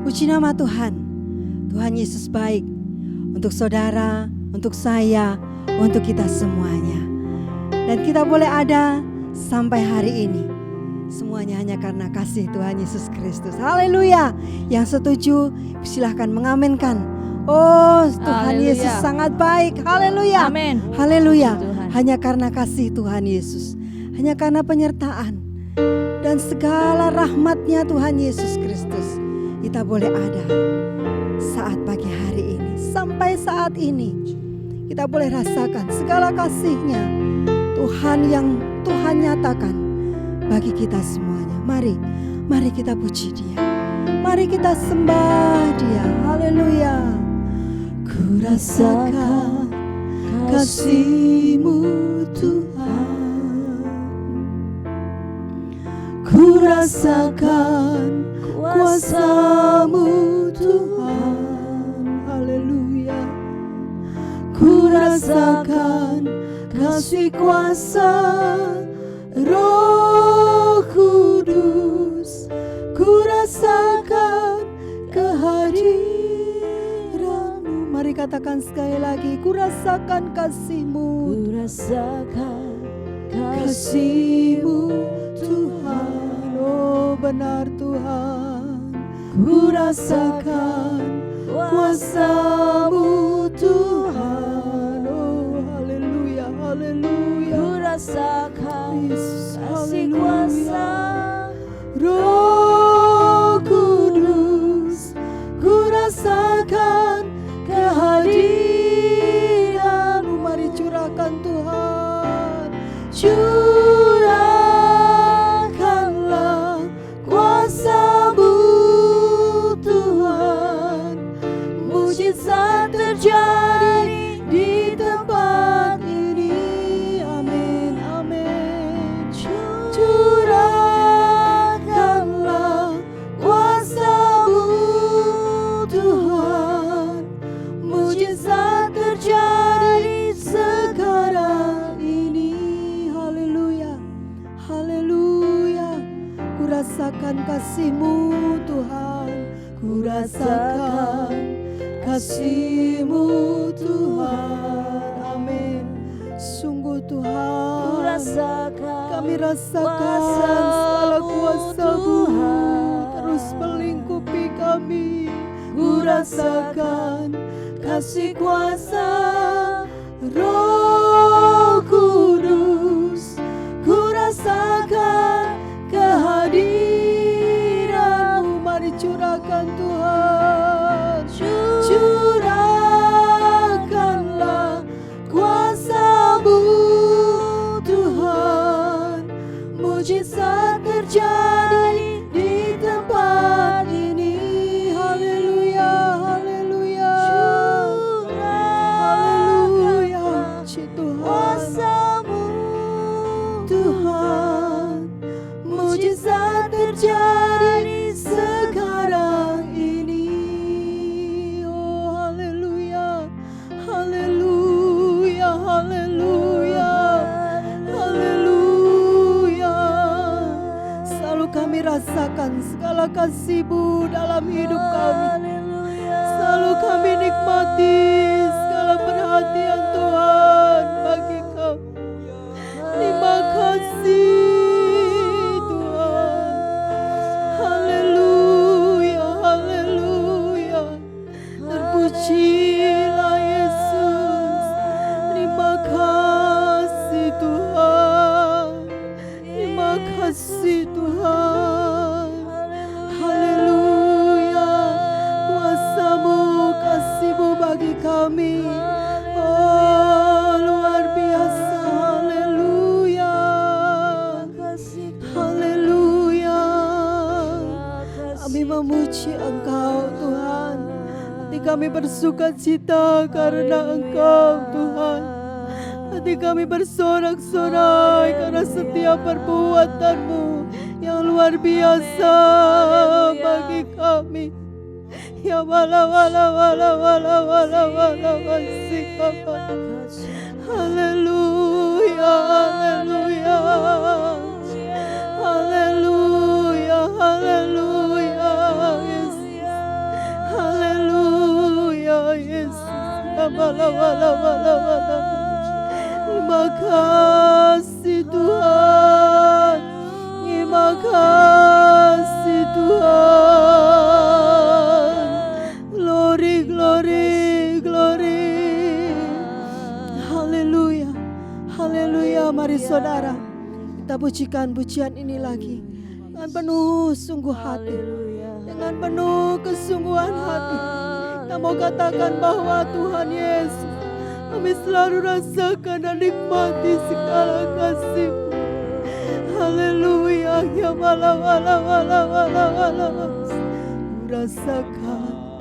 Puji nama Tuhan. Tuhan Yesus baik untuk saudara, untuk saya, untuk kita semuanya. Dan kita boleh ada sampai hari ini. Semuanya hanya karena kasih Tuhan Yesus Kristus. Haleluya. Yang setuju silahkan mengaminkan. Oh, Tuhan Haleluya. Yesus sangat baik. Haleluya. Amin. Haleluya. Puji Tuhan. Hanya karena kasih Tuhan Yesus. Hanya karena penyertaan dan segala rahmat-Nya Tuhan Yesus Kristus, kita boleh ada saat pagi hari ini. Sampai saat ini kita boleh rasakan segala kasih-Nya Tuhan yang Tuhan nyatakan bagi kita semuanya. Mari kita puji Dia. Mari kita sembah Dia. Haleluya. Ku rasakan kasih-Mu Tuhan, ku rasakan kuasa-Mu Tuhan. Haleluya. Ku rasakan kasih kuasa Roh Kudus. Ku rasakan kehadiran-Mu. Mari katakan sekali lagi. Ku rasakan kasih-Mu. Ku rasakan Kasih-Mu Tuhan. Oh benar Tuhan. Ku rasakan kuasa-Mu Tuhan. Oh haleluya, haleluya. Ku rasakan Yesus, kasih haleluya. kuasa Roh Kudus, ku rasakan kehadiran-Mu. Mari curahkan Tuhan. Curahkanlah kuasa-Mu Tuhan. Mujizat terjadi di tempat ini. Amin, amin. Curahkanlah kuasa-Mu Tuhan. Mujizat terjadi sekarang ini. Haleluya, haleluya. Ku rasakan kasih-Mu Tuhan. Ku rasakan kasih-Mu Tuhan. Amin. Sungguh Tuhan, Ku rasakan kami rasakan kuasa-Mu segala kuasa-Mu Tuhan. terus melingkupi kami. Ku rasakan kasih kuasa Roh Kudus. Ku rasakan kehadiran-Mu. Mari curahkan Tuhan. Curahkanlah kuasa-Mu Tuhan. Mujizat terjadi di tempat ini. Haleluya, haleluya. Haleluya. Puji Tuhan. kuasa-Mu Tuhan, mujizat terjadi sekarang ini. Oh haleluya, haleluya, haleluya, haleluya. Selalu kami rasakan segala kasih-Mu dalam hidup kami. Haleluya. Selalu kami nikmati segala perhatian Tuhan bagi kami. Terima kasih Tuhan. Haleluya, haleluya. Terpujilah Yesus. Terima kasih Tuhan. Terima kasih Tuhan. Haleluya. Kuasa-Mu, kasih-Mu bagi kami. Oh luar biasa. Haleluya. Haleluya. Kami memuji Engkau Tuhan. Hati kami bersuka cita karena Engkau Tuhan. Hati kami bersorak-sorai karena setiap perbuatan-Mu yang luar biasa bagi kami. Ya wala wala wala wala wala wala wala. Haleluya, haleluya. Haleluya, haleluya. Yesus. Terima kasih Tuhan. Terima kasih Tuhan. Glory, glory, glory. Haleluya. Haleluya. Mari saudara, kita pujikan pujian ini lagi dengan penuh sungguh hati, dengan penuh kesungguhan hati. Kita mau katakan bahwa Tuhan Yesus, kami selalu rasakan dan nikmati segala kasih-Mu. Haleluya. Ya wala wala wala wala wala. Rasakan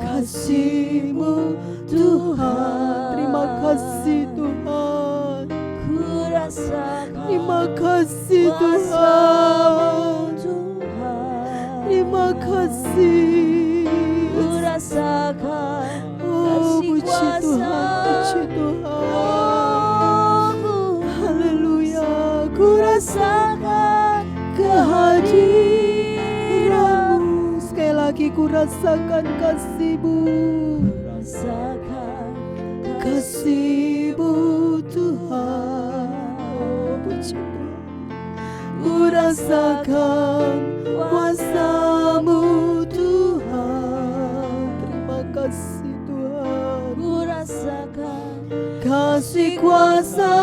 kasih-Mu Tuhan. Terima kasih Tuhan. Terima kasih Tuhan. Terima kasih. Oh, puji Tuhan, puji Tuhan. Haleluya. Ku rasakan kehadiran-Mu. Sekali lagi ku rasakan kasih-Mu. Kasih-Mu Tuhan. Oh, puji Tuhan. Ku rasakan kuasa-Mu Tuhan. Terima kasih Tuhan. Ku rasakan kasih kuasa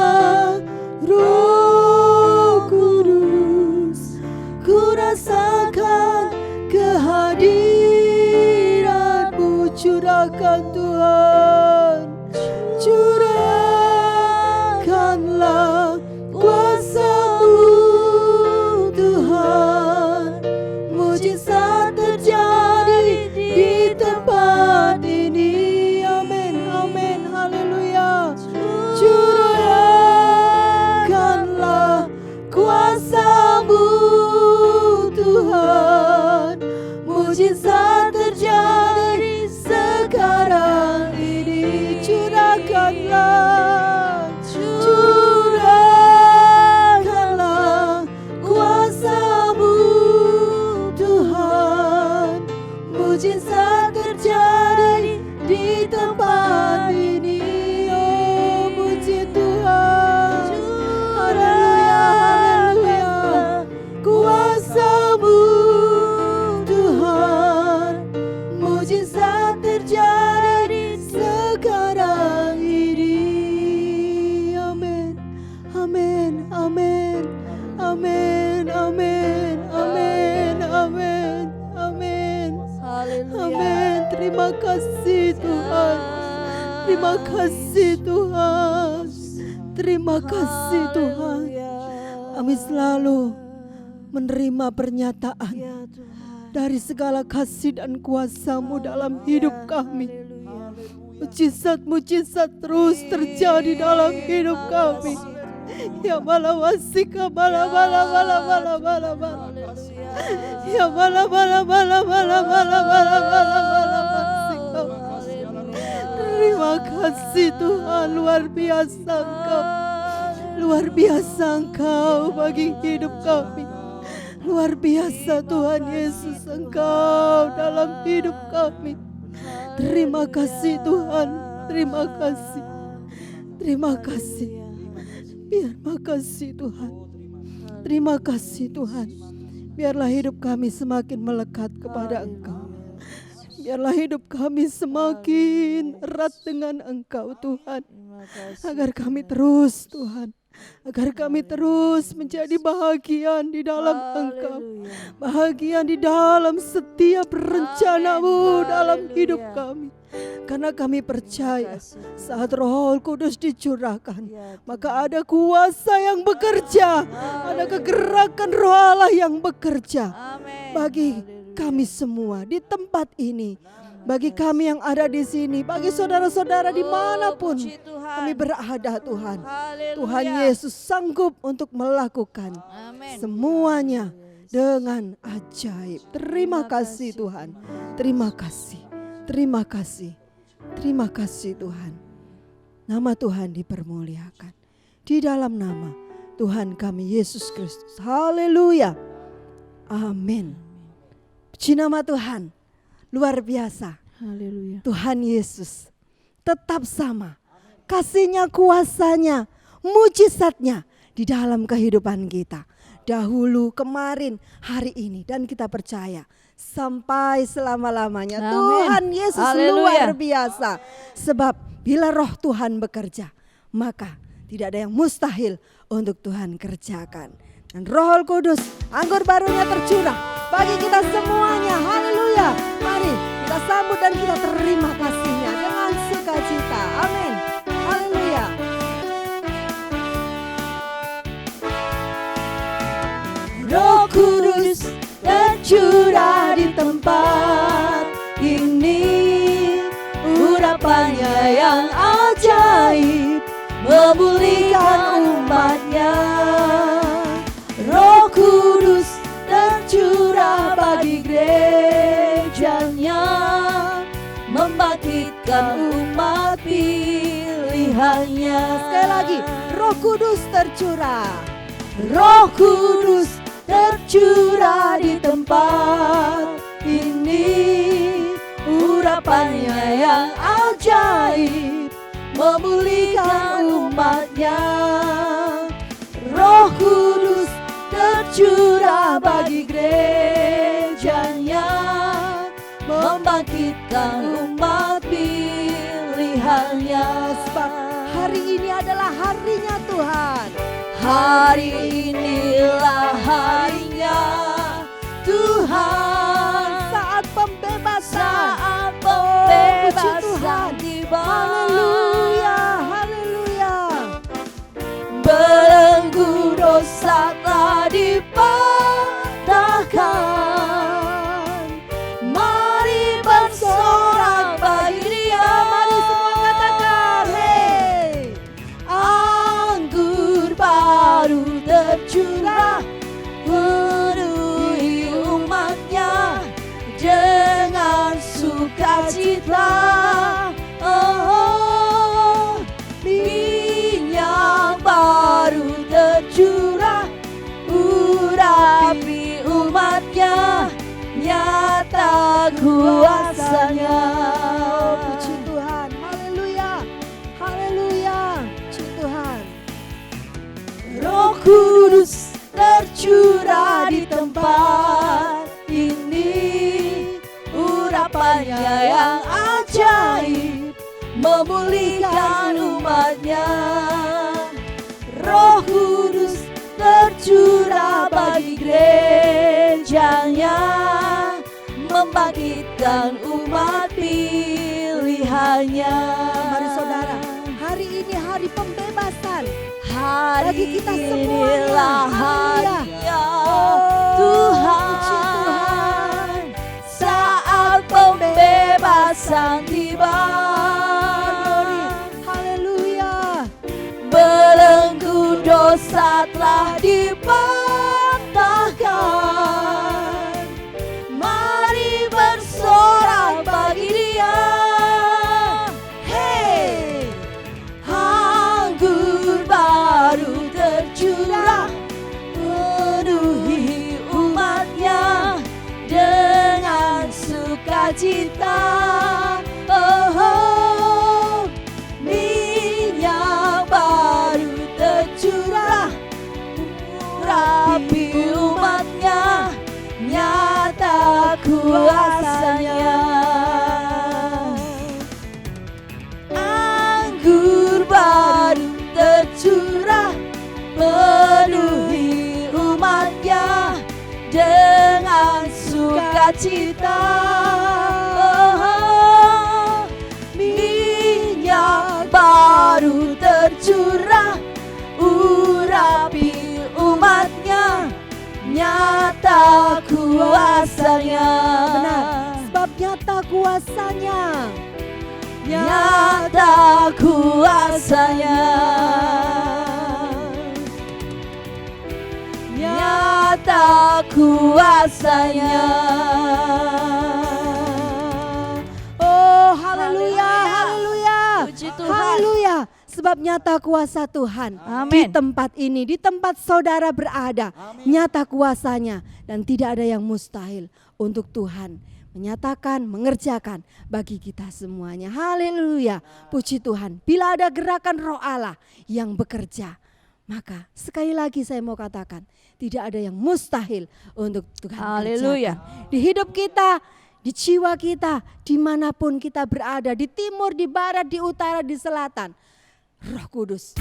Roh Kudus. Ku rasakan kehadiran-Mu. Curahkan Tuhan. Curahkanlah kuasa-Mu Tuhan. Mujizat terjadi di tempat ini. Amin, amin, haleluya. Curahkanlah kuasa-Mu Tuhan. Mujizat terjadi sekarang ini. Curahkanlah, curahkanlah kuasa-Mu Tuhan. Mujizat terjadi di tempat ini. Oh, puji Tuhan. Haleluya, haleluya. Kuasa-Mu Tuhan. Mujizat terjadi sekarang ini. Amin, amin, amin, amin, amin, amin, amin, amin. Amin. Terima kasih Tuhan. Terima kasih Tuhan. Terima kasih Tuhan. Kami selalu menerima pernyataan dari segala kasih dan kuasa-Mu dalam hidup kami. Mujizat-mujizat terus terjadi dalam hidup kami. Ya bala wasika bala bala bala bala bala bala. Ya bala bala bala bala bala bala bala bala wasika. Terima kasih Tuhan, luar biasa Engkau. Luar biasa Engkau bagi hidup kami. Luar biasa Tuhan Yesus, Engkau dalam hidup kami. Terima kasih Tuhan. Terima kasih. Terima kasih. Terima kasih Tuhan. Terima kasih Tuhan. Biarlah hidup kami semakin melekat kepada Engkau. Biarlah hidup kami semakin erat dengan Engkau Tuhan. Agar kami terus Tuhan, agar kami terus menjadi bahagian di dalam Engkau. Bahagian di dalam setiap rencana-Mu dalam hidup kami. Karena kami percaya saat Roh Kudus dicurahkan, maka ada kuasa yang bekerja, ada kegerakan Roh Allah yang bekerja bagi kami semua di tempat ini, bagi kami yang ada di sini, bagi saudara-saudara dimanapun kami berada Tuhan. Tuhan Yesus sanggup untuk melakukan semuanya dengan ajaib. Terima kasih Tuhan. Terima kasih. Terima kasih. Terima kasih Tuhan. Nama Tuhan dipermuliakan. Di dalam nama Tuhan kami Yesus Kristus. Haleluya. Amin. Puji nama Tuhan. Luar biasa. Haleluya. Tuhan Yesus tetap sama. Kasih-Nya, kuasa-Nya, mujizat-Nya di dalam kehidupan kita. Dahulu, kemarin, hari ini, dan kita percaya sampai selama-lamanya. Amin. Tuhan Yesus Haleluya. luar biasa. Sebab bila roh Tuhan bekerja, maka tidak ada yang mustahil untuk Tuhan kerjakan. Dan Roh Kudus, anggur barunya tercurah bagi kita semuanya. Haleluya. Mari kita sambut dan kita terima kasih-Nya dengan sukacita. Amin. Haleluya. Roh Kudus tercurah di tempat ini, urapannya yang ajaib memulihkan umatnya. Roh Kudus tercurah bagi gerejanya, membangkitkan umat pilihannya. Sekali lagi, Roh Kudus tercurah. Roh Kudus tercurah di tempat ini, urapannya yang ajaib memulihkan umatnya. Roh Kudus tercurah bagi gerejanya, membangkitkan umat pilihannya. Sebab hari ini adalah harinya Tuhan. Hari inilah harinya Tuhan, Saat pembebasan. saat Puji pembebasan Tuhan. tiba. Haleluya, haleluya. Belenggu dosa telah dipatahkan. Mari bersorak bagi Dia. Mari semua katakan, hey. Anggur baru tercurah penuhi umatnya dengan sukacita. Oh, minyak baru tercurah urapi umatnya, nyata kuasanya. Puji Tuhan, haleluya, haleluya. Puji Tuhan. Roh Kudus tercurah di tempat ini, urapannya yang ajaib memulihkan umatnya. Roh Kudus tercurah bagi gerejanya, membangkitkan umat pilihannya. Mari saudara, hari ini hari pembebasan. Hari Bagi kita semuanya. inilah Haleluya. harinya Oh, puji Tuhan, saat pembebasan tiba. Haleluya. Belenggu dosa telah dipatahkan. Mari bersorak bagi Dia. Hey, anggur baru tercurah penuhi umatnya dengan sukacita. Oh, minyak baru tercurah urapi umatnya, nyata kuasanya. Anggur baru tercurah penuhi umatnya dengan sukacita. Oh, minyak baru tercurah urapi umatnya, nyata kuasanya. Benar, sebab nyata kuasanya. Nyata kuasanya. Nyata kuasanya. Oh, haleluya, haleluya. Puji Tuhan. Haleluya. Sebab nyata kuasa Tuhan di Amin. tempat ini, di tempat saudara berada. Nyata kuasanya dan tidak ada yang mustahil untuk Tuhan menyatakan, mengerjakan bagi kita semuanya. Haleluya, puji Tuhan. Bila ada gerakan Roh Allah yang bekerja, maka sekali lagi saya mau katakan, tidak ada yang mustahil untuk Tuhan Haleluya. kerjakan. Di hidup kita, di jiwa kita, dimanapun kita berada, di timur, di barat, di utara, di selatan, Roh Kudus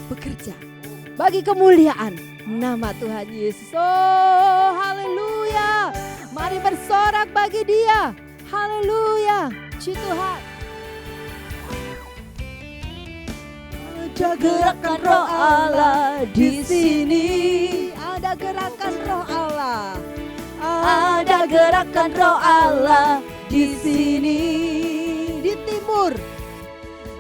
bekerja bagi kemuliaan nama Tuhan Yesus. Oh, haleluya. Mari bersorak bagi Dia. Haleluya, puji Tuhan. Ada gerakan Roh Allah di sini. Ada gerakan Roh Allah. Ada gerakan Roh Allah di sini. Di timur,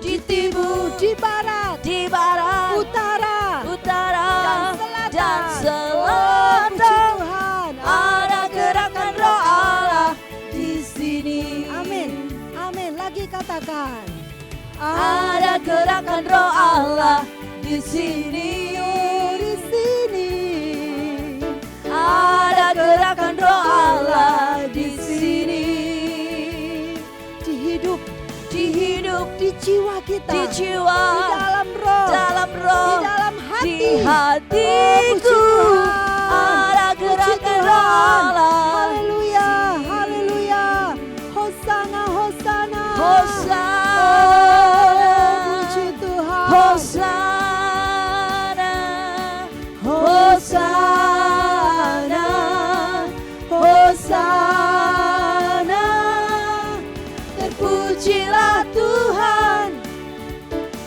Di timur, di barat, di barat, utara, utara, dan dan selatan. Oh, puji selatan. Tuhan. Ada gerakan Roh Allah di sini. Amin. Amin. Lagi katakan. Ada gerakan Roh Allah di sini. Di sini. Ada gerakan Roh Allah di sini. Di hidup, Di hidup, di jiwa kita, di jiwa, di dalam roh, dalam roh, di dalam hati. di hatiku. Ada gerakan Roh Allah. Haleluya, haleluya. Hosana, hosana. Hosana, Puji Tuhan. Hosana, Hosana, Hosana. Terpujilah Tuhan,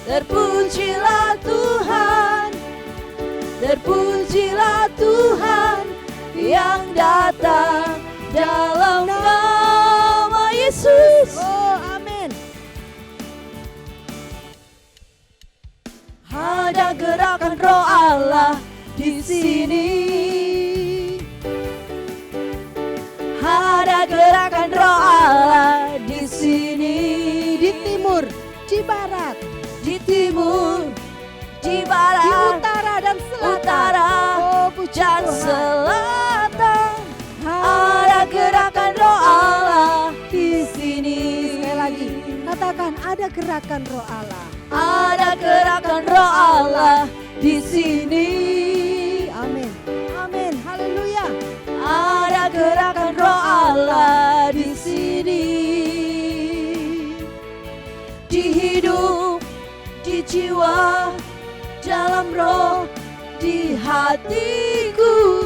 terpujilah Tuhan, terpujilah Tuhan yang datang dalam nama Yesus. Oh, amin. Ada gerakan Roh Allah di sini. Ada gerakan Roh Allah di sini. Di timur, di barat, Di timur, di di barat, utara dan selatan. utara, Oh, puji dan Tuhan. selatan. Ada gerakan Roh Allah di sini. Sekali lagi, katakan ada gerakan Roh Allah. Ada gerakan Roh Allah di sini. Amin. Amin. Haleluya. Ada gerakan Roh Allah di sini. Di hidup, di jiwa, dalam roh, di hatiku.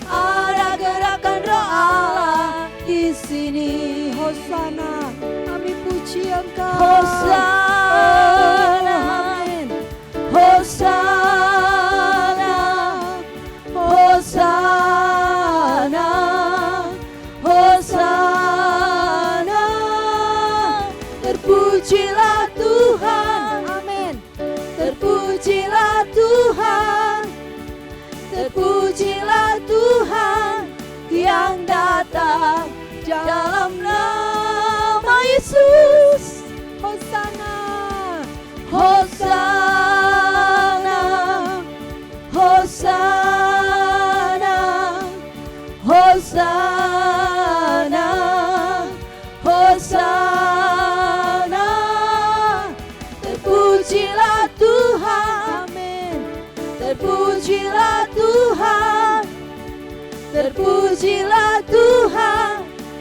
Ada gerakan Roh Allah di sini. Hosana, kami puji Engkau. Hosana, Amin. Hosana, Hosana, Hosana. Terpujilah Tuhan, Amin. terpujilah Tuhan, terpujilah Tuhan yang datang dalam nama Yesus. Hosana. Hosana, Hosana, Hosana, Hosana. Terpujilah Tuhan, Amin. terpujilah Tuhan, terpujilah Tuhan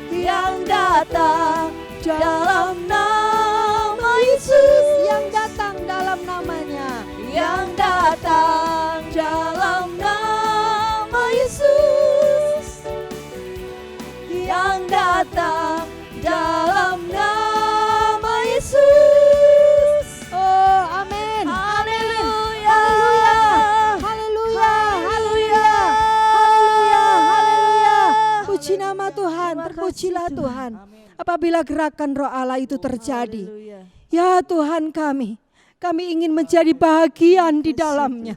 yang datang dalam nama Yesus. Yang datang dalam namanya. Yang datang dalam nama Yesus. Yang datang dalam nama Yesus. Oh, amin. Haleluya. Haleluya. Haleluya. Haleluya. Haleluya. Puji nama Tuhan. Terima Terpujilah kasih, Tuhan. Tuhan. Apabila gerakan Roh Allah itu terjadi. Haleluya. Ya Tuhan kami ingin menjadi bagian di dalamnya.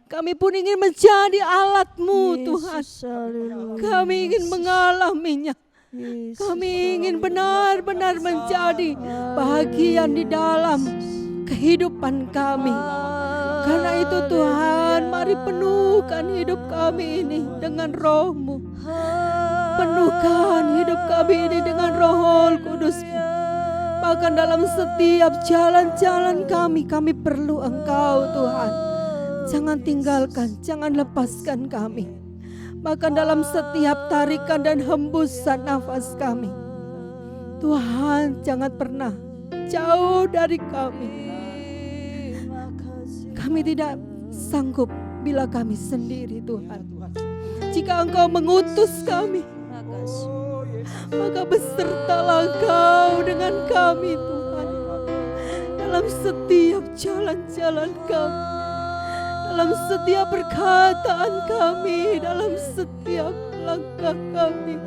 Kami pun ingin menjadi alat-Mu Tuhan. Yesus, haleluya. Kami ingin mengalaminya. Yesus, Kami ingin benar-benar menjadi bagian di dalam kehidupan kami. Karena itu Tuhan, mari penuhkan hidup kami ini dengan Roh-Mu. Penuhkan hidup kami ini dengan Roh Kudus-Mu. Bahkan dalam setiap jalan-jalan kami perlu Engkau Tuhan. Jangan tinggalkan, jangan lepaskan kami. Bahkan dalam setiap tarikan dan hembusan nafas kami, Tuhan jangan pernah jauh dari kami. Kami tidak sanggup bila kami sendiri Tuhan. Jika Engkau mengutus kami, maka besertalah Engkau dengan kami Tuhan. Dalam setiap jalan-jalan kami, dalam setiap perkataan kami, dalam setiap langkah kami.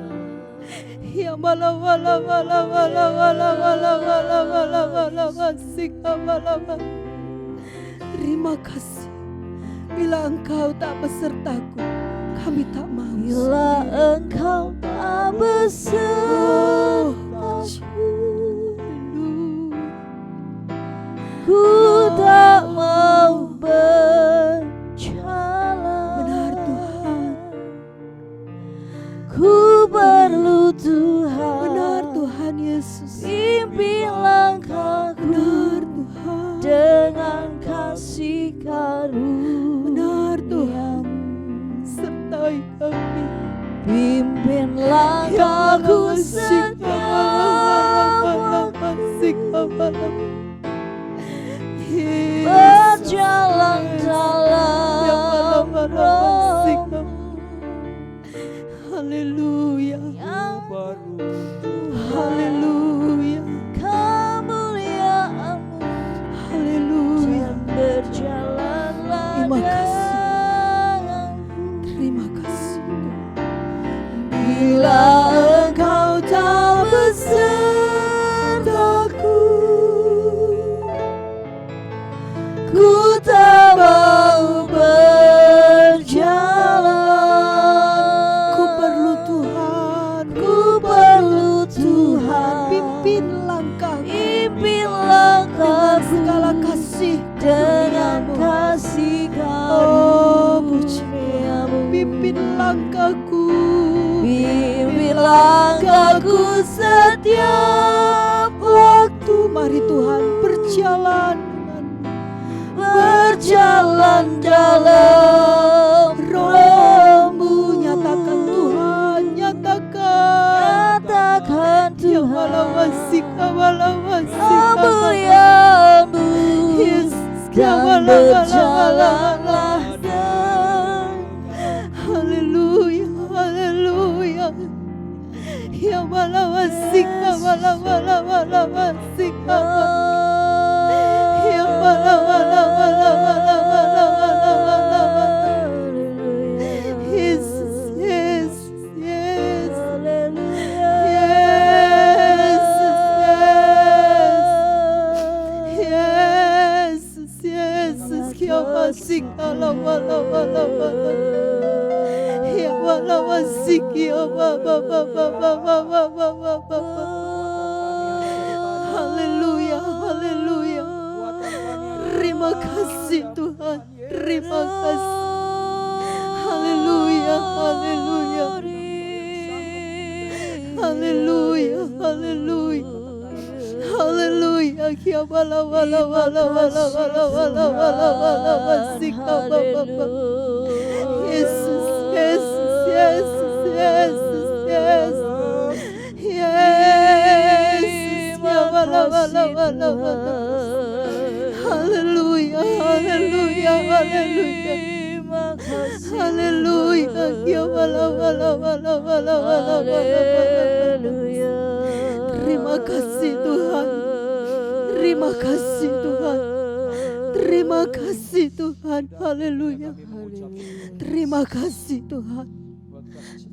Ya wala wala wala wala wala wala wala wala wala wasika wala wala. Terima kasih. Bila Engkau tak besertaku, kami tak mau. Bila Engkau tak besertaku, ku tak mau berjalan. Benar Tuhan. Ku perlu Tuhan. Benar Tuhan Yesus. Pimpin langkahku. Benar Tuhan. Dengan kasih karunia. Benar Tuhan. Sertai kami. Pimpin langkahku setiap waktu. Berjalan dalam Roh-Mu. Haleluya. Yang Haleluya. kemuliaan-Mu. Haleluya. Dan berjalanlah Terima kasih. denganku. Terima kasih. Bila Engkau tak besertaku, ku tak mau berjalan. Ku perlu Tuhan. Ku perlu Tuhan. Pimpin langkahku Pimpin dengan langkahku segala kasih dengan karuniamu. kasih Oh puji. karuniamu. Pimpin langkahku. Pimpin langkahku setiap waktu. Mari Tuhan berjalan denganmu. Berjalan dalam Roh-Mu. Nyatakan Tuhan, nyatakan. Nyatakan Ya Tuhan walawasika walawasika. kemuliaan-Mu. Yesus, ya Dan walawala. berjalanlah dengan Haleluya, haleluya. Ya walawasika walawala walawasika. Ya walawala walawala walawala. Yesus, Yesus, Yesus. Yesus, Yesus, ya wasika la wala wala wala. Ya wala wasiki ya ba ba ba ba ba ba ba ba ba ba. Haleluya, haleluya. Terima kasih Tuhan, terima kasih. Haleluya, haleluya. Haleluya, haleluya. Haleluya, ya wala wala wala wala wala wala wala wala wasika ba ba ba. Yesus, Yesus, Yesus, Yesus, Yesus. Yesus, ya wala wala wala wala. Haleluya, haleluya, haleluya. Haleluya, ya wala wala wala wala wala wala. Terima kasih Tuhan. Terima kasih Tuhan. Terima kasih Tuhan. Haleluya. Terima kasih Tuhan.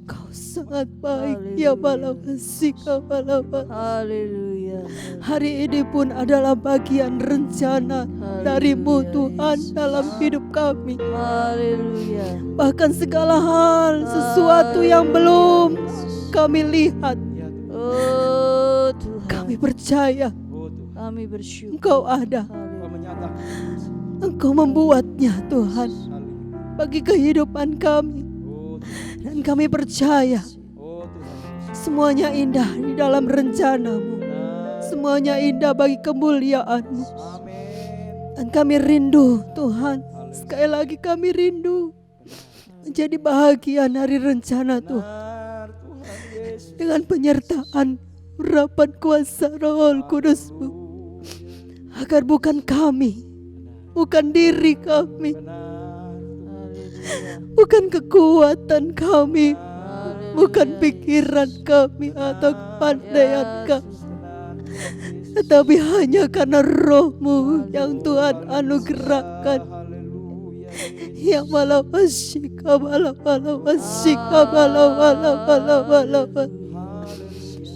Kau sangat baik. Ya balawasika balawala. Haleluya. Hari ini pun adalah bagian rencana dari-Mu Tuhan dalam hidup kami. Haleluya. Bahkan segala hal, sesuatu yang belum kami lihat, Oh Tuhan, kami percaya kami bersyukur. Engkau ada. Haleluya. Engkau membuatnya Tuhan bagi kehidupan kami. Dan kami percaya Semuanya indah di dalam rencana-Mu. Semuanya indah bagi kemuliaan-Mu. Dan kami rindu Tuhan, sekali lagi kami rindu menjadi bahagian dari rencana Tuhan. Dengan penyertaan urapan kuasa Roh Kudus-Mu. Agar bukan kami, bukan diri kami, bukan kekuatan kami, bukan pikiran kami atau kepandaian kami, tetapi hanya karena Roh-Mu yang Tuhan anugerahkan. Ya malah wasyik, malah wasyik, malah.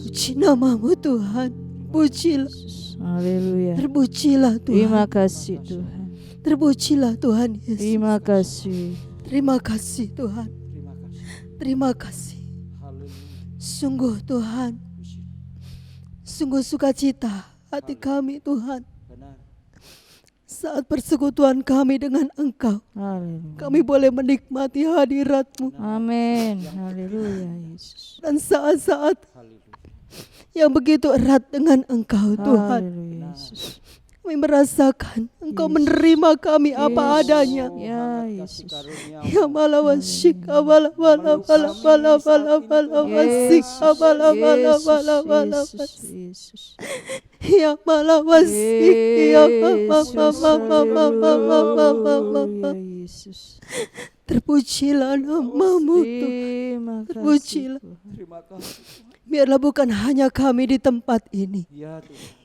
Puji nama-Mu Tuhan, pujilah. Haleluya. Terpujilah Tuhan. Terima kasih Tuhan. Terpujilah Tuhan Yesus. Terima kasih. Terima kasih Tuhan. Terima kasih. Sungguh Tuhan, sungguh sukacita hati kami Tuhan. Saat persekutuan kami dengan Engkau, Haleluya. kami boleh menikmati hadirat-Mu. Amin. Haleluya Yesus. Dan saat-saat yang begitu erat dengan Engkau Tuhan, Haleluya Yesus. kami merasakan Engkau menerima kami apa adanya. Ya Yesus. Ya malah wasyik, malah wasyik, malah Yesus. ya malah wasyik, ya Yesus. terpujilah nama-Mu Tuhan. Terima kasih. Terpujilah. Tuhan. Biarlah bukan hanya kami di tempat ini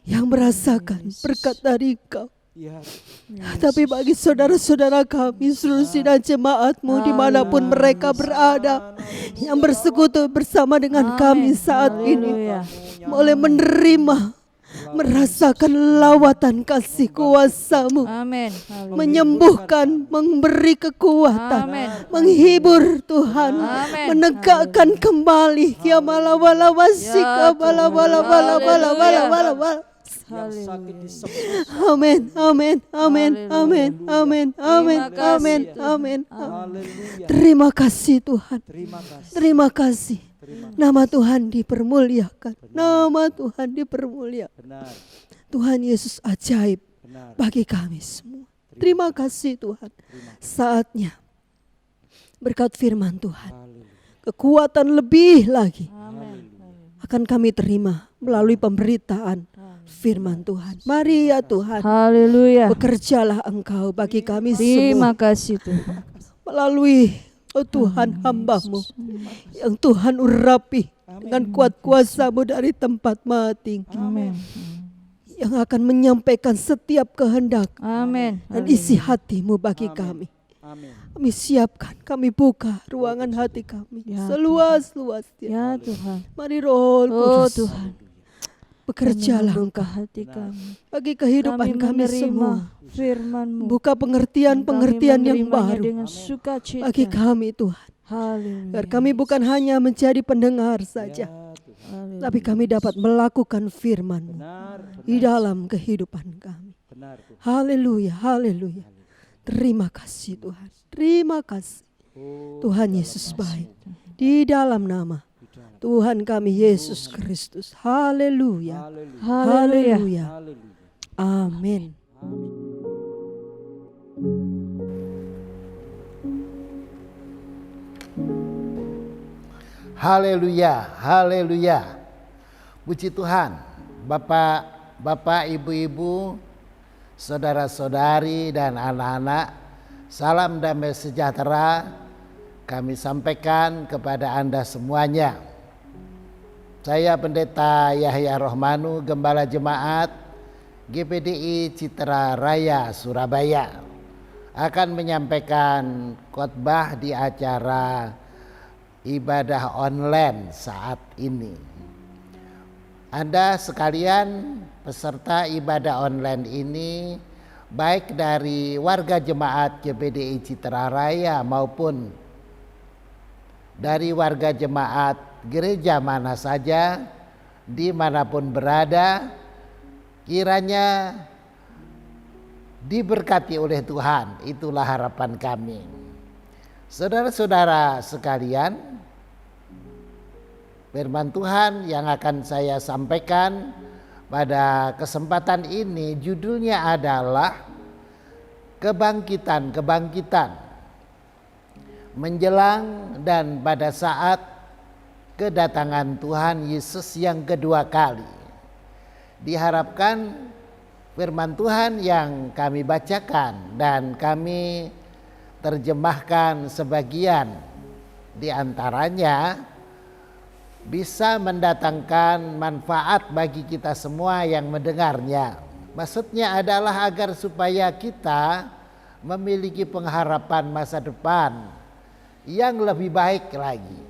yang merasakan berkat dari Engkau, tapi bagi saudara-saudara kami, seluruh sidang jemaat-Mu dimanapun mereka berada, yang bersekutu bersama dengan kami saat ini, boleh menerima, merasakan lawatan kasih kuasa-Mu, Amin. menyembuhkan, memberi kekuatan, Amin. menghibur Tuhan, Amin. menegakkan kembali. Ya malah wala wasika wala wala wala wala wala wala wala. Amin, amin, amin, amin, amin, amin, amin, amin. Terima kasih Tuhan. Terima kasih. Nama Tuhan dipermuliakan. Nama Tuhan dipermuliakan. Tuhan Yesus ajaib bagi kami semua. Terima kasih Tuhan. Saatnya berkat firman Tuhan, kekuatan lebih lagi akan kami terima melalui pemberitaan firman Tuhan. Mari ya Tuhan, Haleluya. bekerjalah Engkau bagi kami Terima semua kasih Tuhan. melalui Tuhan hamba-Mu yang Tuhan urapi dengan kuat kuasa-Mu dari tempat maha tinggi, Amin. yang akan menyampaikan setiap kehendak Amin. dan isi hati-Mu bagi kami. Kami siapkan, kami buka ruangan hati kami Ya, seluas-luasnya. Ya Tuhan. Mari Roh Oh Kudus, Tuhan. bekerjalah Membuka Engkau hati kami. bagi kehidupan kami menerima semua. firman-Mu. Buka pengertian-pengertian yang baru dengan sukacita. bagi kami Tuhan. Haleluya. Agar kami bukan hanya menjadi pendengar saja, Haleluya. tapi kami dapat melakukan firman-Mu di dalam kehidupan kami. Haleluya, haleluya. Terima kasih Tuhan. Terima kasih. Tuhan Yesus baik. Di dalam nama Tuhan kami Yesus Kristus. Haleluya. Haleluya. Haleluya. Amin. Haleluya, haleluya. Puji Tuhan. Bapak, ibu-ibu, saudara-saudari dan anak-anak, salam damai sejahtera kami sampaikan kepada Anda semuanya. Saya Pendeta Yahya Rohmanu, Gembala Jemaat GPDI Citra Raya Surabaya, akan menyampaikan khotbah di acara ibadah online saat ini. Anda sekalian peserta ibadah online ini, baik dari warga jemaat GPDI Citra Raya maupun dari warga jemaat gereja mana saja, dimanapun berada, kiranya diberkati oleh Tuhan. Itulah harapan kami. Saudara-saudara sekalian, Firman Tuhan yang akan saya sampaikan pada kesempatan ini judulnya adalah kebangkitan menjelang dan pada saat kedatangan Tuhan Yesus yang kedua kali. Diharapkan firman Tuhan yang kami bacakan dan kami terjemahkan sebagian di antaranya bisa mendatangkan manfaat bagi kita semua yang mendengarnya. Maksudnya adalah agar supaya kita memiliki pengharapan masa depan yang lebih baik lagi.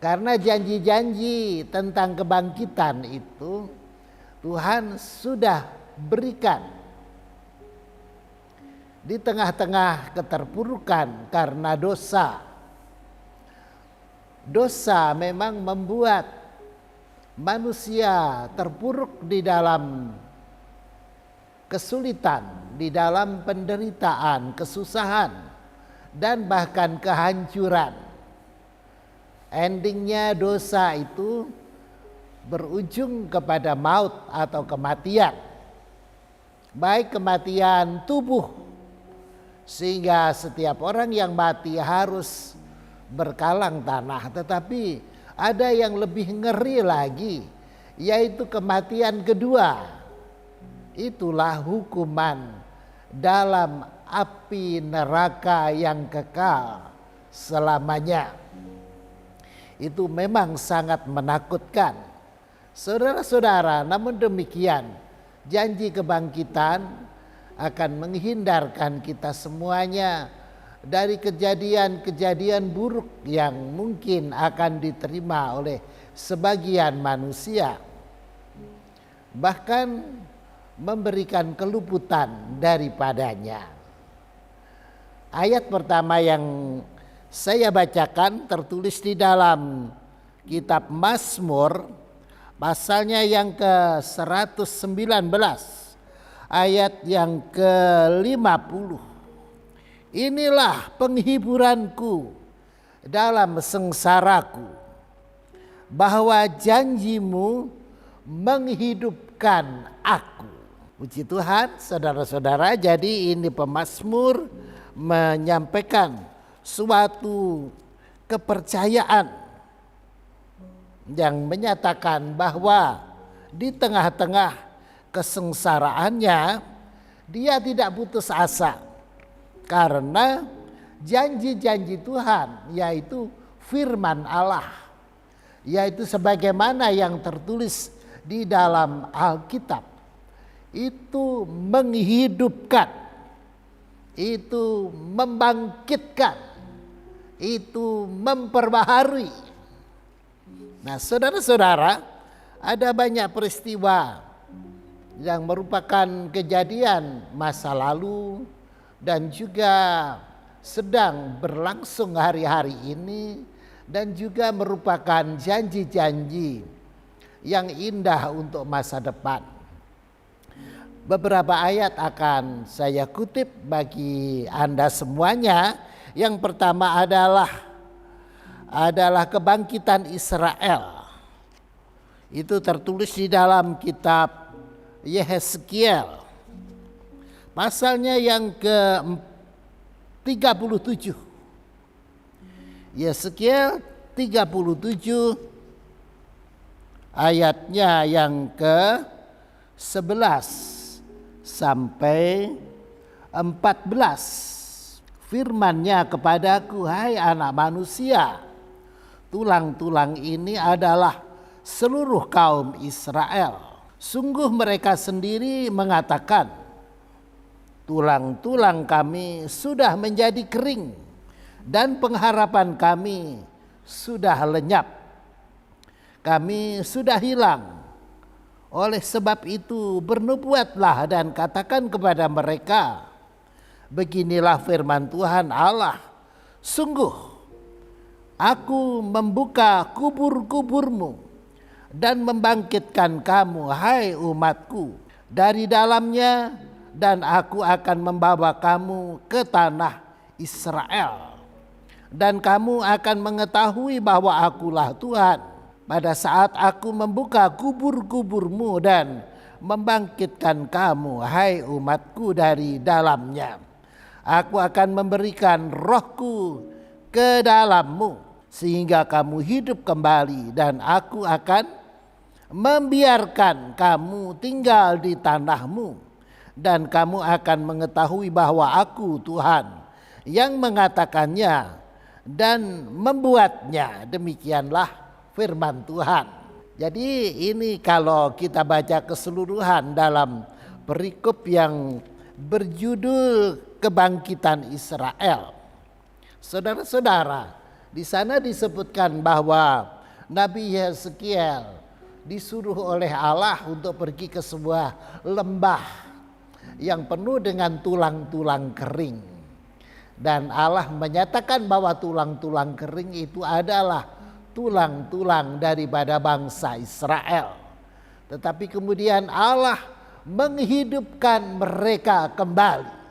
Karena janji-janji tentang kebangkitan itu Tuhan sudah berikan di tengah-tengah keterpurukan karena dosa. Dosa memang membuat manusia terpuruk di dalam kesulitan, di dalam penderitaan, kesusahan, dan bahkan kehancuran. Endingnya dosa itu berujung kepada maut atau kematian. Baik kematian tubuh, sehingga setiap orang yang mati harus berkalang tanah, tetapi ada yang lebih ngeri lagi, yaitu kematian kedua. Itulah hukuman dalam api neraka yang kekal selamanya. Itu memang sangat menakutkan, saudara-saudara. Namun demikian, janji kebangkitan akan menghindarkan kita semuanya dari kejadian-kejadian buruk yang mungkin akan diterima oleh sebagian manusia, bahkan memberikan keluputan daripadanya. Ayat pertama yang saya bacakan tertulis di dalam kitab Mazmur pasalnya yang ke-119 ayat yang ke-50. Inilah penghiburanku dalam sengsaraku, bahwa janjimu menghidupkan aku. Puji Tuhan, saudara-saudara. Jadi ini pemazmur menyampaikan suatu kepercayaan yang menyatakan bahwa di tengah-tengah kesengsaraannya dia tidak putus asa. Karena janji-janji Tuhan, yaitu firman Allah, yaitu sebagaimana yang tertulis di dalam Alkitab, itu menghidupkan, itu membangkitkan, itu memperbaharui. Nah, saudara-saudara, ada banyak peristiwa yang merupakan kejadian masa lalu dan juga sedang berlangsung hari-hari ini, dan juga merupakan janji-janji yang indah untuk masa depan. Beberapa ayat akan saya kutip bagi Anda semuanya. Yang pertama adalah kebangkitan Israel. Itu tertulis di dalam kitab Yehezkiel pasalnya yang ke-37. Yehezkiel 37 ayatnya yang ke-11 sampai 14. Firman-Nya kepadaku, hai anak manusia, tulang-tulang ini adalah seluruh kaum Israel. Sungguh mereka sendiri mengatakan, tulang-tulang kami sudah menjadi kering dan pengharapan kami sudah lenyap. Kami sudah hilang. Oleh sebab itu bernubuatlah dan katakan kepada mereka, beginilah firman Tuhan Allah, sungguh aku membuka kubur-kuburmu dan membangkitkan kamu, hai umatku, dari dalamnya, dan aku akan membawa kamu ke tanah Israel. Dan kamu akan mengetahui bahwa akulah Tuhan. pada saat aku membuka kubur-kuburmu dan membangkitkan kamu, hai umatku, dari dalamnya. Aku akan memberikan rohku ke dalammu sehingga kamu hidup kembali, dan aku akan membiarkan kamu tinggal di tanahmu, dan kamu akan mengetahui bahwa aku Tuhan yang mengatakannya dan membuatnya. Demikianlah firman Tuhan. Jadi ini kalau kita baca keseluruhan dalam perikop yang berjudul Kebangkitan Israel. Saudara-saudara, di sana disebutkan bahwa Nabi Yeskiel disuruh oleh Allah untuk pergi ke sebuah lembah yang penuh dengan tulang-tulang kering. Dan Allah menyatakan bahwa tulang-tulang kering itu adalah tulang-tulang daripada bangsa Israel. Tetapi kemudian Allah menghidupkan mereka kembali.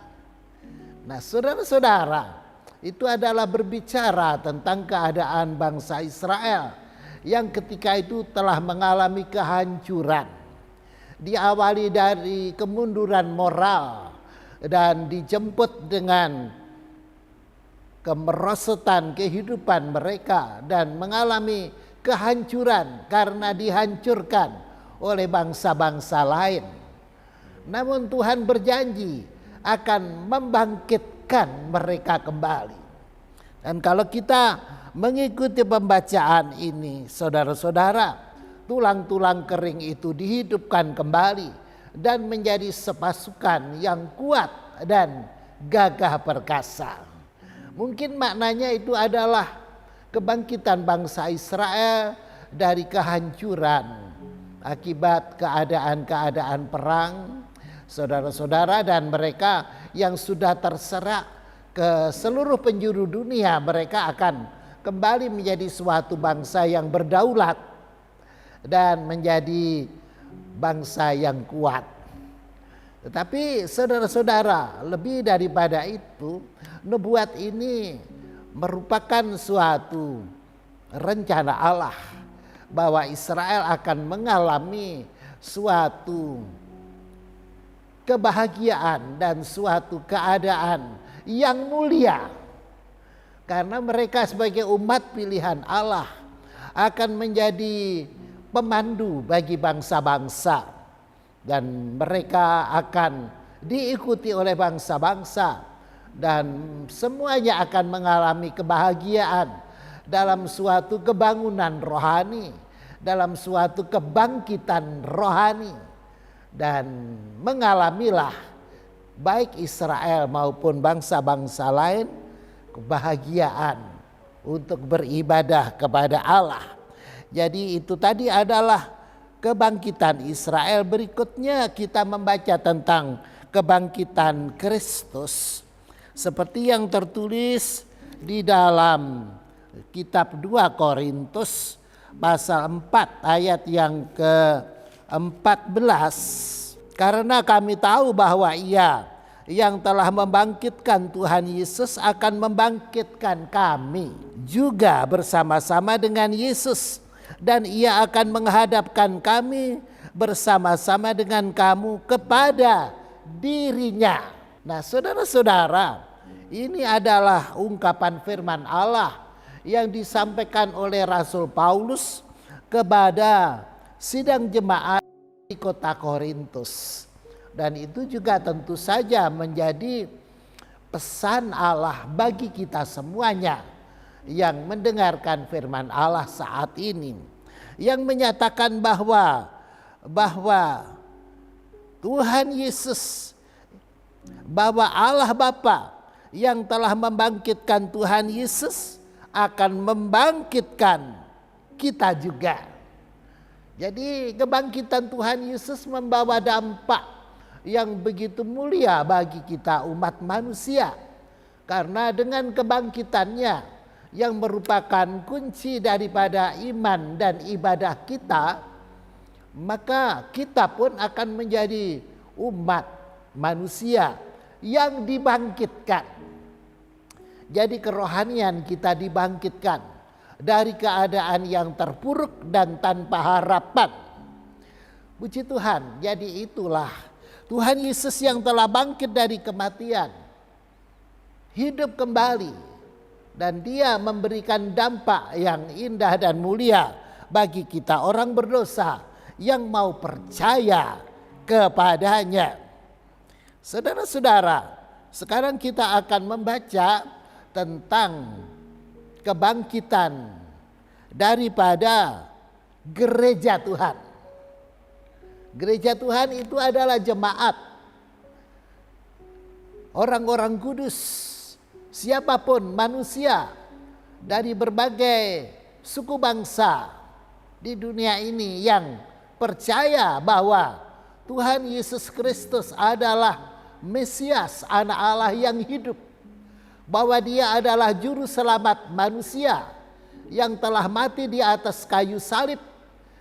Nah, saudara-saudara, itu adalah berbicara tentang keadaan bangsa Israel yang ketika itu telah mengalami kehancuran. Diawali dari kemunduran moral dan dijemput dengan kemerosotan kehidupan mereka dan mengalami kehancuran karena dihancurkan oleh bangsa-bangsa lain. Namun Tuhan berjanji akan membangkitkan mereka kembali. Dan kalau kita mengikuti pembacaan ini, saudara-saudara, tulang-tulang kering itu dihidupkan kembali dan menjadi sepasukan yang kuat dan gagah perkasa. Mungkin maknanya itu adalah kebangkitan bangsa Israel dari kehancuran akibat keadaan-keadaan perang, saudara-saudara, dan mereka yang sudah terserak ke seluruh penjuru dunia, mereka akan kembali menjadi suatu bangsa yang berdaulat dan menjadi bangsa yang kuat. Tetapi saudara-saudara, lebih daripada itu, nubuat ini merupakan suatu rencana Allah bahwa Israel akan mengalami suatu kebahagiaan dan suatu keadaan yang mulia. Karena mereka sebagai umat pilihan Allah akan menjadi pemandu bagi bangsa-bangsa. Dan mereka akan diikuti oleh bangsa-bangsa. Dan semuanya akan mengalami kebahagiaan dalam suatu kebangunan rohani, dalam suatu kebangkitan rohani. Dan mengalamilah baik Israel maupun bangsa-bangsa lain kebahagiaan untuk beribadah kepada Allah. Jadi itu tadi adalah kebangkitan Israel. Berikutnya kita membaca tentang kebangkitan Kristus seperti yang tertulis di dalam kitab 2 Korintus pasal 4 ayat yang ke-14. Karena kami tahu bahwa Ia yang telah membangkitkan Tuhan Yesus akan membangkitkan kami juga bersama-sama dengan Yesus, dan Ia akan menghadapkan kami bersama-sama dengan kamu kepada dirinya. Nah, saudara-saudara, ini adalah ungkapan firman Allah yang disampaikan oleh Rasul Paulus kepada sidang jemaat di kota Korintus. Dan itu juga tentu saja menjadi pesan Allah bagi kita semuanya yang mendengarkan firman Allah saat ini, yang menyatakan bahwa Tuhan Yesus, bahwa Allah Bapa yang telah membangkitkan Tuhan Yesus akan membangkitkan kita juga. Jadi kebangkitan Tuhan Yesus membawa dampak yang begitu mulia bagi kita umat manusia. Karena dengan kebangkitannya yang merupakan kunci daripada iman dan ibadah kita, maka kita pun akan menjadi umat manusia yang dibangkitkan. Jadi kerohanian kita dibangkitkan dari keadaan yang terpuruk dan tanpa harapan. Puji Tuhan, jadi itulah Tuhan Yesus yang telah bangkit dari kematian, hidup kembali, dan Dia memberikan dampak yang indah dan mulia bagi kita orang berdosa yang mau percaya kepadanya. Saudara-saudara, sekarang kita akan membaca tentang kebangkitan daripada gereja Tuhan. Gereja Tuhan itu adalah jemaat, orang-orang kudus, siapapun manusia dari berbagai suku bangsa di dunia ini yang percaya bahwa Tuhan Yesus Kristus adalah Mesias, anak Allah yang hidup, bahwa Dia adalah juru selamat manusia yang telah mati di atas kayu salib,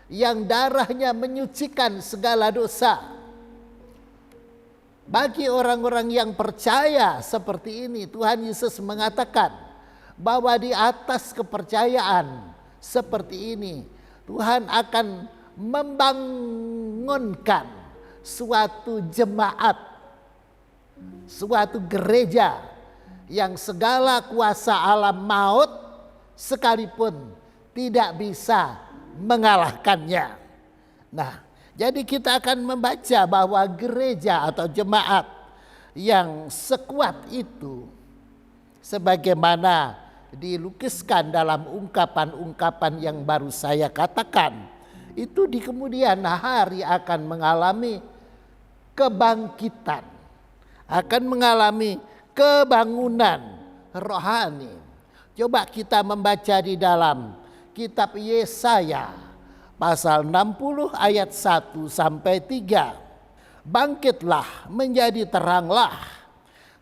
yang darahnya menyucikan segala dosa. Bagi orang-orang yang percaya seperti ini, Tuhan Yesus mengatakan bahwa di atas kepercayaan seperti ini, Tuhan akan membangunkan suatu jemaat, suatu gereja yang segala kuasa alam maut sekalipun tidak bisa mengalahkannya. Nah, jadi kita akan membaca bahwa gereja atau jemaat yang sekuat itu, sebagaimana dilukiskan dalam ungkapan-ungkapan yang baru saya katakan, itu di kemudian hari akan mengalami kebangkitan, akan mengalami kebangunan rohani. Coba kita membaca di dalam kitab Yesaya pasal 60 ayat 1 sampai 3. Bangkitlah menjadi teranglah,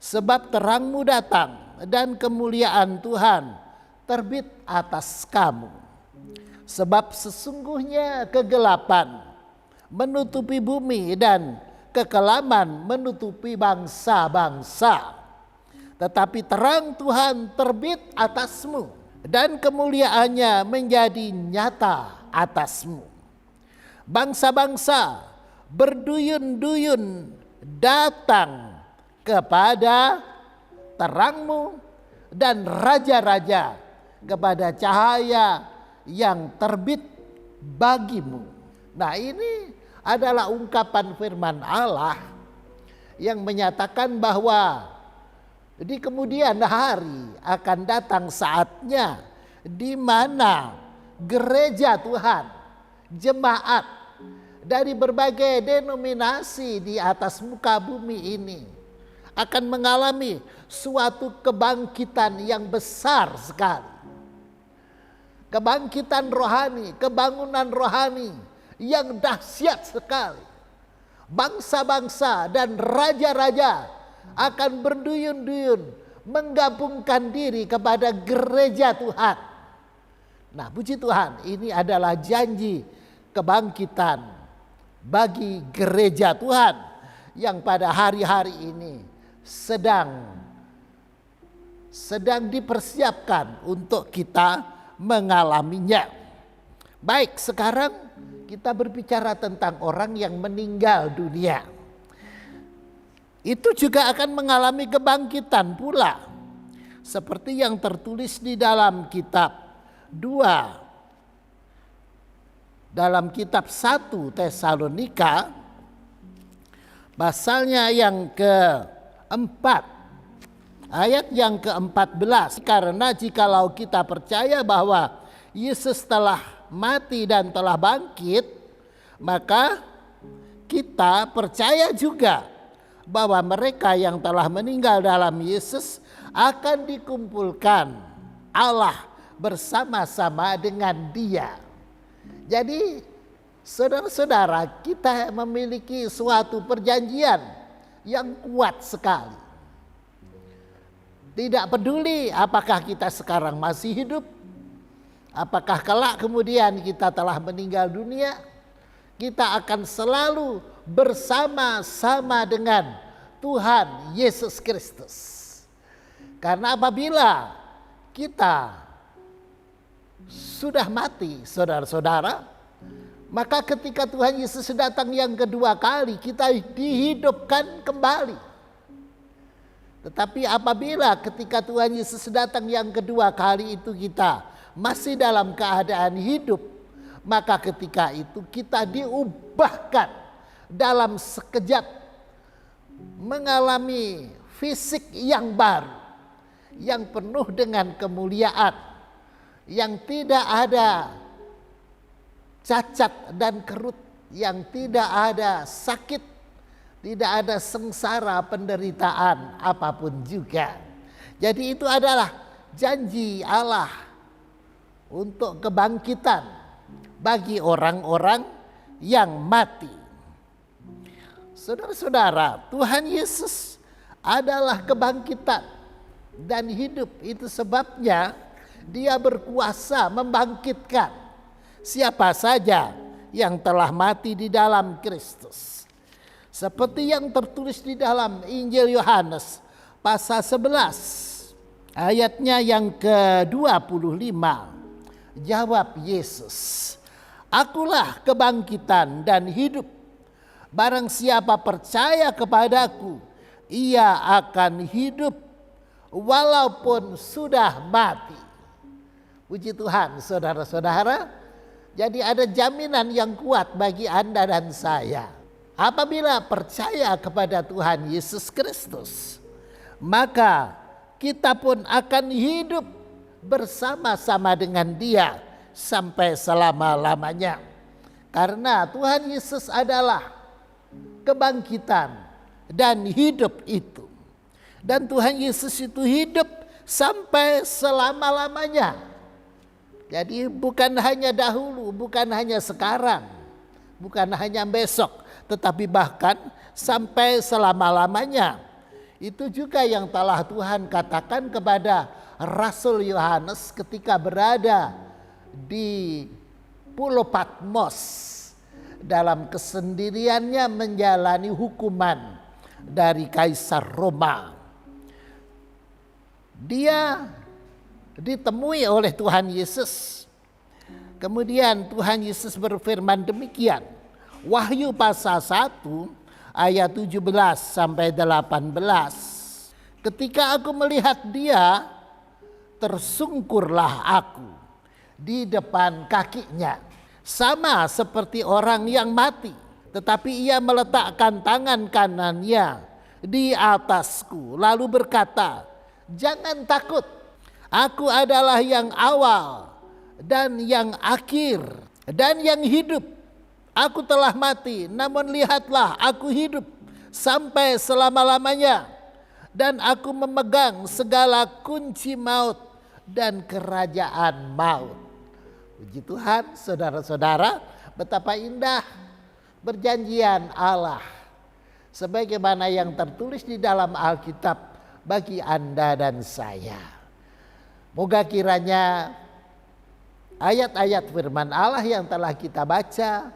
sebab terangmu datang dan kemuliaan Tuhan terbit atas kamu. Sebab sesungguhnya kegelapan menutupi bumi dan kekelaman menutupi bangsa-bangsa. Tetapi terang Tuhan terbit atasmu dan kemuliaannya menjadi nyata atasmu. Bangsa-bangsa berduyun-duyun datang kepada terangmu, dan raja-raja kepada cahaya yang terbit bagimu. Nah, ini adalah ungkapan firman Allah yang menyatakan bahwa di kemudian hari akan datang saatnya di mana gereja Tuhan, jemaat dari berbagai denominasi di atas muka bumi ini akan mengalami suatu kebangkitan yang besar sekali. Kebangkitan rohani, kebangunan rohani yang dahsyat sekali. Bangsa-bangsa dan raja-raja akan berduyun-duyun menggabungkan diri kepada gereja Tuhan. Nah, puji Tuhan, ini adalah janji kebangkitan bagi gereja Tuhan yang pada hari-hari ini sedang dipersiapkan untuk kita mengalaminya. Baik, sekarang kita berbicara tentang orang yang meninggal dunia. Itu juga akan mengalami kebangkitan pula, seperti yang tertulis di dalam kitab 1 Tesalonika pasalnya yang keempat, ayat yang ke-14. Karena jikalau kita percaya bahwa Yesus telah mati dan telah bangkit, maka kita percaya juga bahwa mereka yang telah meninggal dalam Yesus akan dikumpulkan Allah bersama-sama dengan Dia. Jadi saudara-saudara, kita memiliki suatu perjanjian yang kuat sekali. Tidak peduli apakah kita sekarang masih hidup, apakah kelak kemudian kita telah meninggal dunia, kita akan selalu bersama-sama dengan Tuhan Yesus Kristus. Karena apabila kita sudah mati, saudara-saudara. Maka ketika Tuhan Yesus datang yang kedua kali, kita dihidupkan kembali. Tetapi apabila ketika Tuhan Yesus datang yang kedua kali itu kita masih dalam keadaan hidup, maka ketika itu kita diubahkan dalam sekejap, mengalami fisik yang baru, yang penuh dengan kemuliaan, yang tidak ada cacat dan kerut, yang tidak ada sakit, tidak ada sengsara, penderitaan apapun juga. Jadi itu adalah janji Allah untuk kebangkitan bagi orang-orang yang mati. Saudara-saudara, Tuhan Yesus adalah kebangkitan dan hidup. Itu sebabnya Dia berkuasa membangkitkan siapa saja yang telah mati di dalam Kristus. Seperti yang tertulis di dalam Injil Yohanes pasal 11 ayatnya yang ke-25. Jawab Yesus, "Akulah kebangkitan dan hidup. Barang siapa percaya kepadaku, ia akan hidup walaupun sudah mati." Puji Tuhan, saudara-saudara. Jadi ada jaminan yang kuat bagi Anda dan saya. Apabila percaya kepada Tuhan Yesus Kristus, maka kita pun akan hidup bersama-sama dengan Dia sampai selama-lamanya. Karena Tuhan Yesus adalah kebangkitan dan hidup itu. Dan Tuhan Yesus itu hidup sampai selama-lamanya. Jadi bukan hanya dahulu, bukan hanya sekarang, bukan hanya besok, tetapi bahkan sampai selama-lamanya. Itu juga yang telah Tuhan katakan kepada Rasul Yohanes ketika berada di Pulau Patmos dalam kesendiriannya menjalani hukuman dari Kaisar Roma. Dia ditemui oleh Tuhan Yesus. Kemudian Tuhan Yesus berfirman demikian. Wahyu pasal 1 ayat 17 sampai 18. Ketika aku melihat Dia, tersungkurlah aku di depan kakinya, sama seperti orang yang mati. Tetapi Ia meletakkan tangan kanannya di atasku, lalu berkata, "Jangan takut, aku adalah yang awal dan yang akhir dan yang hidup. Aku telah mati, namun lihatlah aku hidup sampai selama-lamanya. Dan aku memegang segala kunci maut dan kerajaan maut." Puji Tuhan, saudara-saudara, betapa indah perjanjian Allah. Sebagaimana yang tertulis di dalam Alkitab bagi Anda dan saya. Moga kiranya ayat-ayat firman Allah yang telah kita baca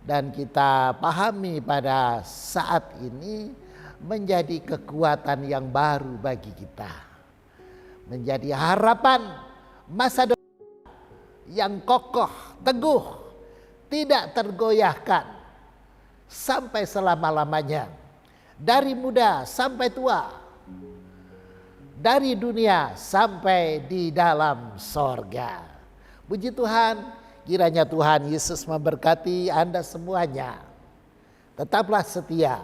dan kita pahami pada saat ini menjadi kekuatan yang baru bagi kita. Menjadi harapan masa depan yang kokoh, teguh, tidak tergoyahkan sampai selama-lamanya. Dari muda sampai tua, dari dunia sampai di dalam sorga. Puji Tuhan, kiranya Tuhan Yesus memberkati Anda semuanya. Tetaplah setia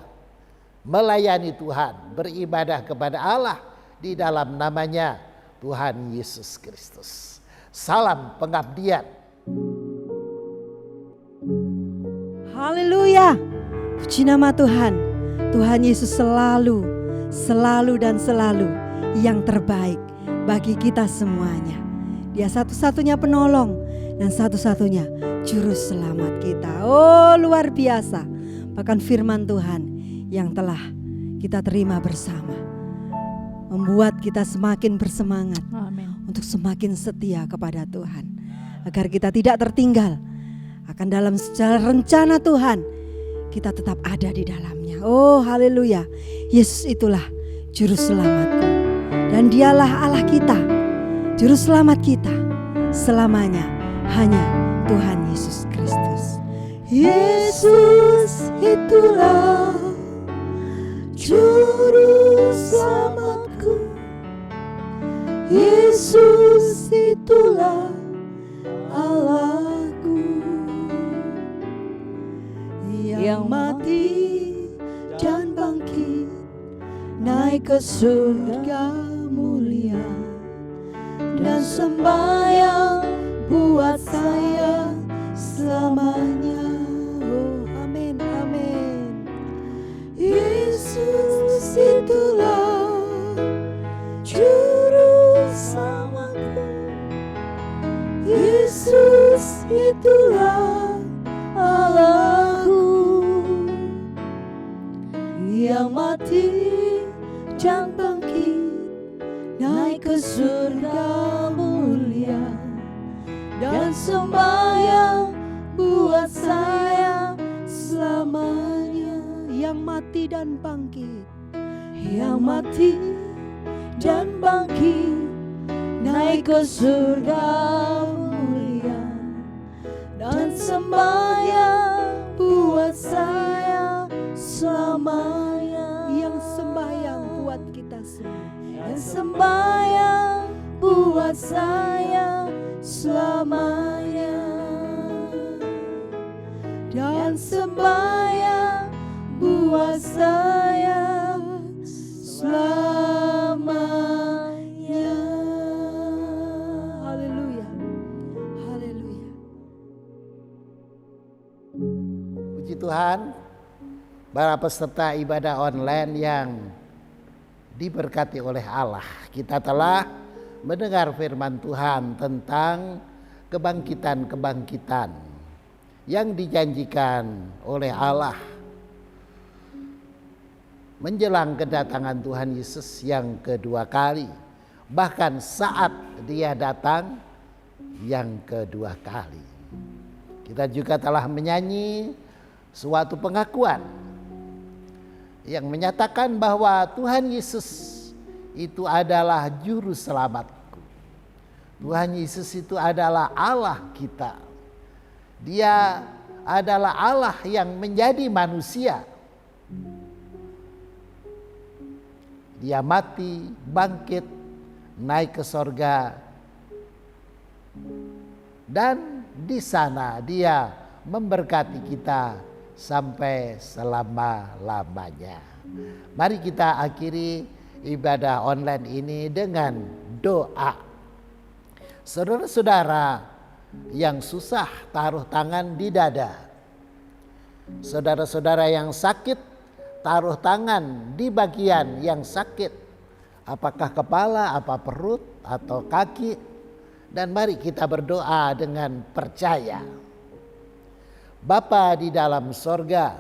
melayani Tuhan, beribadah kepada Allah di dalam namanya Tuhan Yesus Kristus. Salam pengabdian. Haleluya. Puji nama Tuhan. Tuhan Yesus selalu dan selalu yang terbaik bagi kita semuanya. Dia satu-satunya penolong dan satu-satunya juru selamat kita. Oh, luar biasa. Bahkan firman Tuhan yang telah kita terima bersama membuat kita semakin bersemangat. Amin. Untuk semakin setia kepada Tuhan, agar kita tidak tertinggal akan dalam rencana Tuhan. Kita tetap ada di dalamnya. Oh, haleluya. Yesus itulah juru selamatku, dan Dialah Allah kita, juru selamat kita. selamanya hanya Tuhan Yesus Kristus. Yesus itulah juru selamatku. Yesus itulah Allahku, yang mati dan bangkit, naik ke surga mulia, dan sembahyang buat saya selamanya. Oh, amin, amin. Yesus itulah juru selamatku. Yesus itulah Allahku, yang mati dan bangkit, naik ke surga mulia, dan sembahyang buat saya selamanya. Yang mati dan bangkit, Yang mati dan bangkit, naik ke surga mulia, dan sembahyang buat saya selamanya. yang sembahyang buat kita semua. Yang sembahyang buat saya selamanya, dan sembahyang buat saya selamanya. Haleluya, haleluya. Puji Tuhan, para peserta ibadah online yang diberkati oleh Allah. Kita telah mendengar firman Tuhan tentang kebangkitan-kebangkitan yang dijanjikan oleh Allah menjelang kedatangan Tuhan Yesus yang kedua kali. Bahkan saat dia datang yang kedua kali. Kita juga telah menyanyi suatu pengakuan yang menyatakan bahwa Tuhan Yesus itu adalah juru selamatku. Tuhan Yesus itu adalah Allah kita. Dia adalah Allah yang menjadi manusia. Dia mati, bangkit, naik ke sorga, dan di sana dia memberkati kita sampai selama-lamanya. Mari kita akhiri ibadah online ini dengan doa. Saudara-saudara yang susah, taruh tangan di dada. Saudara-saudara yang sakit, taruh tangan di bagian yang sakit. Apakah kepala, apa perut, atau kaki. Dan mari kita berdoa dengan percaya. Bapa di dalam sorga,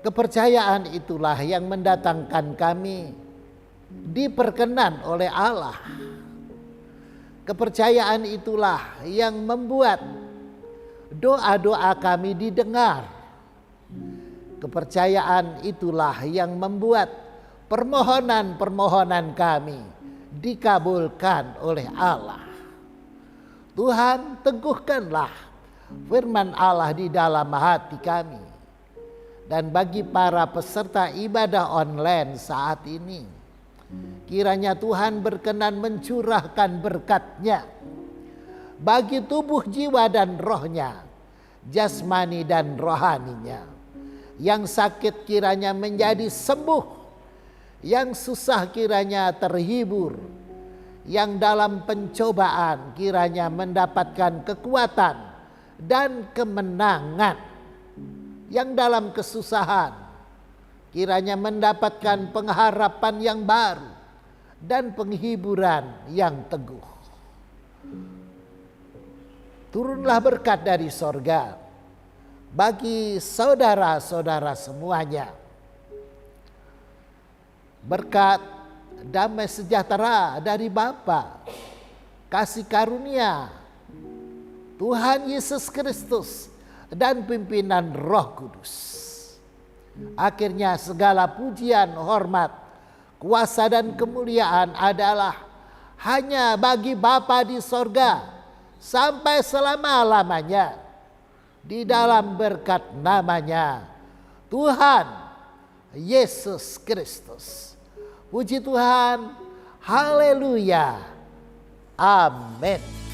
kepercayaan itulah yang mendatangkan kami diperkenan oleh Allah. Kepercayaan itulah yang membuat doa-doa kami didengar. Kepercayaan itulah yang membuat permohonan-permohonan kami dikabulkan oleh Allah. Tuhan, teguhkanlah firman Allah di dalam hati kami. Dan bagi para peserta ibadah online saat ini, kiranya Tuhan berkenan mencurahkan berkat-Nya bagi tubuh, jiwa, dan rohnya, jasmani dan rohaninya. Yang sakit kiranya menjadi sembuh, yang susah kiranya terhibur, yang dalam pencobaan kiranya mendapatkan kekuatan dan kemenangan, yang dalam kesusahan kiranya mendapatkan pengharapan yang baru dan penghiburan yang teguh. Turunlah berkat dari sorga bagi saudara-saudara semuanya. Berkat damai sejahtera dari Bapa, kasih karunia Tuhan Yesus Kristus, dan pimpinan Roh Kudus. Akhirnya segala pujian, hormat, kuasa, dan kemuliaan adalah hanya bagi Bapa di sorga sampai selama-lamanya. Di dalam berkat namanya Tuhan Yesus Kristus. Puji Tuhan, haleluya, amin.